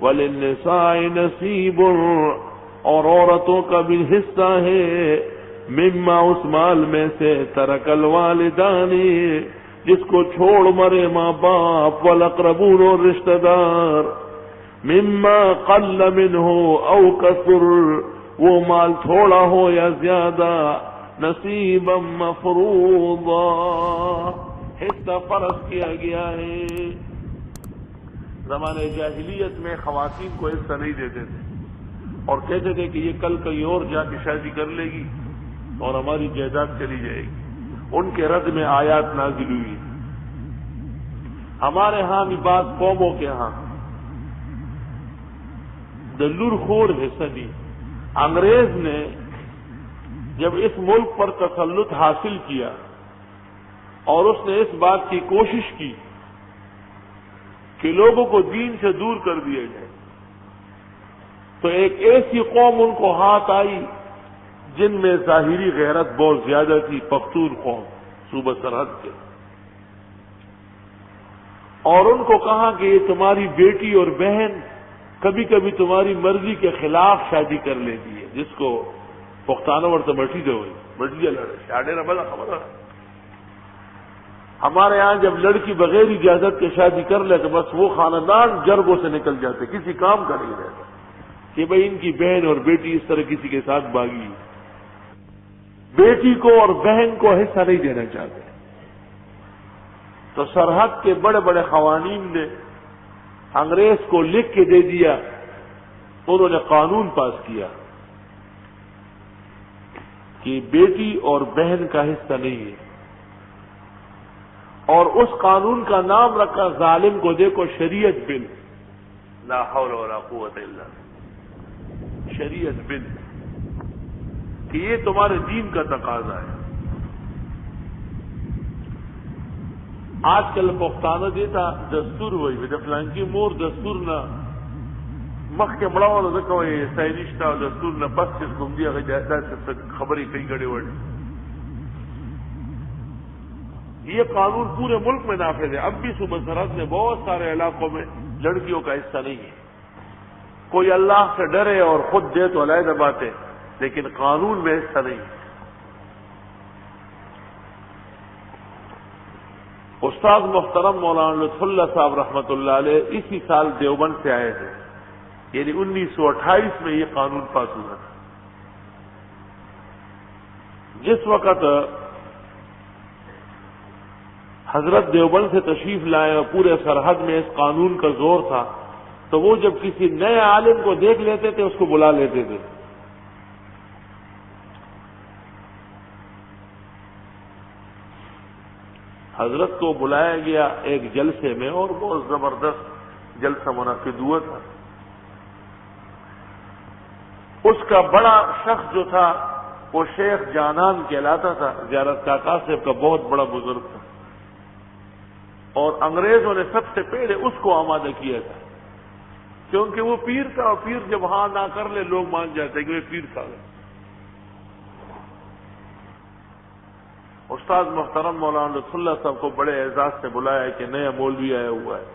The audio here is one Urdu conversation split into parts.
وَلِلنِّسَاءِ نَصِيبٌ، اور عورتوں کا بھی حصہ ہے، مما اس مال میں سے ترک الوالدان، جس کو چھوڑ مرے ماں باپ، والاقربون اور رشتہ دار، مما قل منہ او کثر، وہ مال تھوڑا ہو یا زیادہ، نصیبا مفروضا، حصہ فرض کیا گیا ہے۔ زمانے جاہلیت میں خواتین کو حصہ نہیں دیتے تھے اور کہتے تھے کہ یہ کل کہیں اور جا کے شادی کر لے گی اور ہماری جائیداد چلی جائے گی۔ ان کے رد میں آیات نازل ہوئی۔ ہمارے ہاں بھی بعض قوموں کے ہاں دلور خور حصہ دی۔ انگریز نے جب اس ملک پر تسلط حاصل کیا اور اس نے اس بات کی کوشش کی کہ لوگوں کو دین سے دور کر دیا جائے، تو ایک ایسی قوم ان کو ہاتھ آئی جن میں ظاہری غیرت بہت زیادہ تھی، پختون قوم صوبہ سرحد کے، اور ان کو کہا کہ یہ تمہاری بیٹی اور بہن کبھی کبھی تمہاری مرضی کے خلاف شادی کر لیتی ہے، جس کو پختانوں ورطہ مٹی دے ہوئی مٹی لڑے شاڑے نہ بلا خبر۔ ہمارے ہاں جب لڑکی بغیر اجازت کے شادی کر لے تو بس وہ خاندان جرگوں سے نکل جاتے، کسی کام کا نہیں رہتا کہ بھئی ان کی بہن اور بیٹی اس طرح کسی کے ساتھ بھاگی۔ بیٹی کو اور بہن کو حصہ نہیں دینا چاہتے، تو سرحد کے بڑے بڑے قوانین نے انگریز کو لکھ کے دے دیا، انہوں نے قانون پاس کیا کہ بیٹی اور بہن کا حصہ نہیں ہے، اور اس قانون کا نام رکھا ظالم کو دیکھو شریعت بل، لا حول ولا قوت الا باللہ، شریعت بل، کہ یہ تمہارے دین کا تقاضا ہے۔ آج کل پختانہ دیتا دستور ہوئی فلان کی مور دستور نہ مخ کے بڑا والا دیکھو یہ سائنسٹا دستور نہ بس کس گم دیا خبر ہی کئی گڑے وڑے۔ یہ قانون پورے ملک میں نافذ ہے۔ اب بھی صوبہ سرحد میں بہت سارے علاقوں میں لڑکیوں کا حصہ نہیں ہے۔ کوئی اللہ سے ڈرے اور خود دے تو علیحدہ بات ہے، لیکن قانون میں حصہ نہیں ہے۔ استاد محترم مولانا لطف اللہ صاحب رحمۃ اللہ علیہ اسی سال دیوبند سے آئے تھے، یعنی 1928 میں یہ قانون پاس ہوا تھا۔ جس وقت حضرت دیوبند سے تشریف لائے اور پورے سرحد میں اس قانون کا زور تھا، تو وہ جب کسی نئے عالم کو دیکھ لیتے تھے اس کو بلا لیتے تھے۔ حضرت کو بلایا گیا ایک جلسے میں اور بہت زبردست جلسہ منعقد ہوا تھا۔ اس کا بڑا شخص جو تھا وہ شیخ جانان کہلاتا تھا، زیارت کاکا صاحب کا بہت بڑا بزرگ تھا، اور انگریزوں نے سب سے پہلے اس کو آمادہ کیا تھا، کیونکہ وہ پیر تھا، اور پیر جب ہاں نہ کر لے لوگ مان جاتے کہ وہ پیر تھا۔ استاد محترم مولانا لطف اللہ صاحب کو بڑے اعزاز سے بلایا کہ نیا مولوی آیا ہوا ہے۔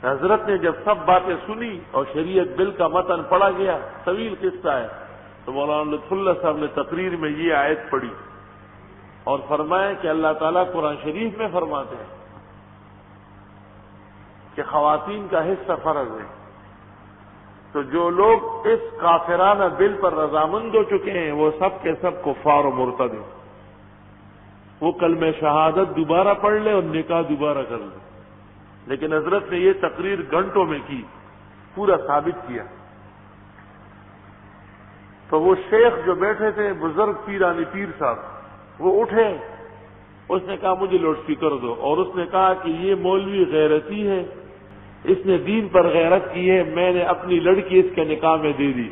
حضرت نے جب سب باتیں سنی اور شریعت بل کا متن پڑھا گیا، طویل قصہ ہے، تو مولانا لطف اللہ صاحب نے تقریر میں یہ آیت پڑھی اور فرمایا کہ اللہ تعالیٰ قرآن شریف میں فرماتے ہیں کہ خواتین کا حصہ فرض ہے، تو جو لوگ اس کافرانہ بل پر رضامند ہو چکے ہیں وہ سب کے سب کفار و مرتد ہیں، وہ کلمہ شہادت دوبارہ پڑھ لے اور نکاح دوبارہ کر لے۔ لیکن حضرت نے یہ تقریر گھنٹوں میں کی، پورا ثابت کیا۔ تو وہ شیخ جو بیٹھے تھے بزرگ پیرانی پیر صاحب، وہ اٹھے، اس نے کہا مجھے لاؤڈ اسپیکر دو، اور اس نے کہا کہ یہ مولوی غیرتی ہے، اس نے دین پر غیرت کی ہے، میں نے اپنی لڑکی اس کے نکاح میں دے دی۔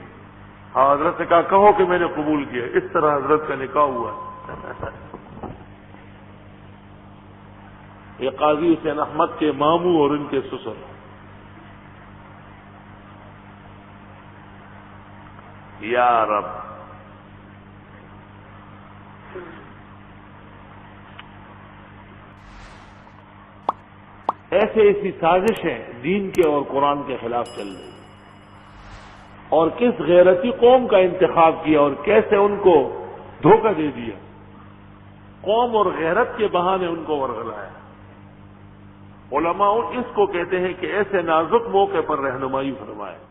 ہاں، حضرت نے کہا کہو کہ میں نے قبول کیا۔ اس طرح حضرت کا نکاح ہوا۔ یہ قاضی حسین احمد کے ماموں اور ان کے سسر۔ یا رب، کیسے ایسی سازشیں دین کے اور قرآن کے خلاف چل رہی اور کس غیرتی قوم کا انتخاب کیا اور کیسے ان کو دھوکہ دے دیا، قوم اور غیرت کے بہانے ان کو ورغلایا۔ علماء اس کو کہتے ہیں کہ ایسے نازک موقع پر رہنمائی فرمائے۔